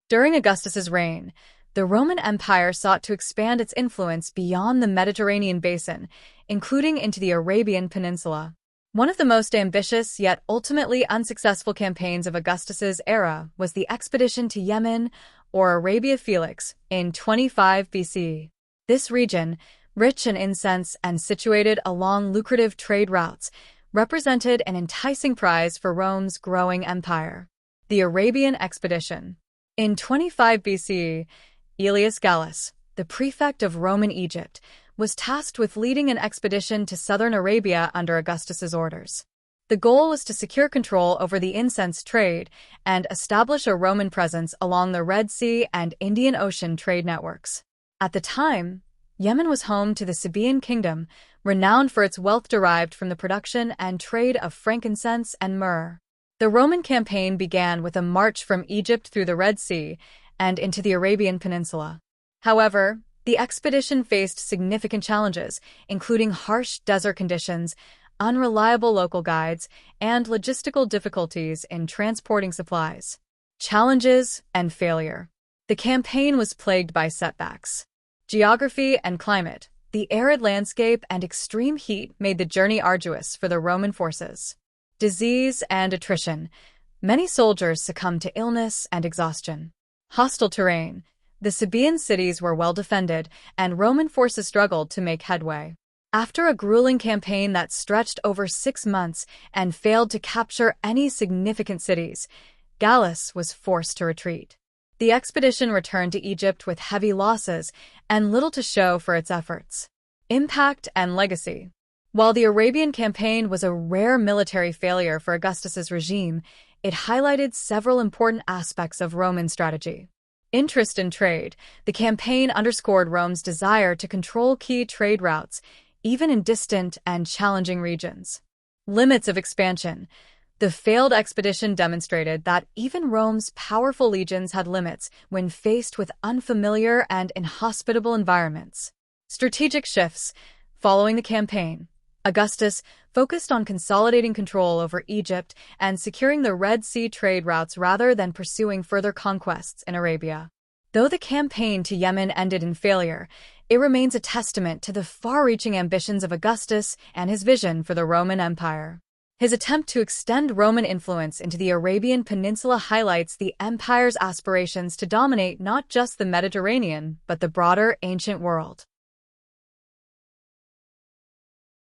During Augustus's reign, the Roman Empire sought to expand its influence beyond the Mediterranean basin, including into the Arabian Peninsula. One of the most ambitious yet ultimately unsuccessful campaigns of Augustus's era was the expedition to Yemen, or Arabia Felix, in 25 BC. This region, rich in incense and situated along lucrative trade routes, represented an enticing prize for Rome's growing empire. The Arabian expedition. In 25 BC, Aelius Gallus, the prefect of Roman Egypt, was tasked with leading an expedition to southern Arabia under Augustus's orders. The goal was to secure control over the incense trade and establish a Roman presence along the Red Sea and Indian Ocean trade networks. At the time, Yemen was home to the Sabaean kingdom, renowned for its wealth derived from the production and trade of frankincense and myrrh. The Roman campaign began with a march from Egypt through the Red Sea and into the Arabian Peninsula. However, the expedition faced significant challenges, including harsh desert conditions, unreliable local guides, and logistical difficulties in transporting supplies. Challenges and failure. The campaign was plagued by setbacks. Geography and climate. The arid landscape and extreme heat made the journey arduous for the Roman forces. Disease and attrition. Many soldiers succumbed to illness and exhaustion. Hostile terrain. The Sabaean cities were well defended, and Roman forces struggled to make headway. After a grueling campaign that stretched over 6 months and failed to capture any significant cities, Gallus was forced to retreat. The expedition returned to Egypt with heavy losses and little to show for its efforts. Impact and legacy. While the Arabian campaign was a rare military failure for Augustus's regime, it highlighted several important aspects of Roman strategy. Interest in trade. The campaign underscored Rome's desire to control key trade routes, even in distant and challenging regions. Limits of expansion. The failed expedition demonstrated that even Rome's powerful legions had limits when faced with unfamiliar and inhospitable environments. Strategic shifts. Following the campaign, Augustus focused on consolidating control over Egypt and securing the Red Sea trade routes rather than pursuing further conquests in Arabia. Though the campaign to Yemen ended in failure, it remains a testament to the far-reaching ambitions of Augustus and his vision for the Roman Empire. His attempt to extend Roman influence into the Arabian Peninsula highlights the empire's aspirations to dominate not just the Mediterranean, but the broader ancient world.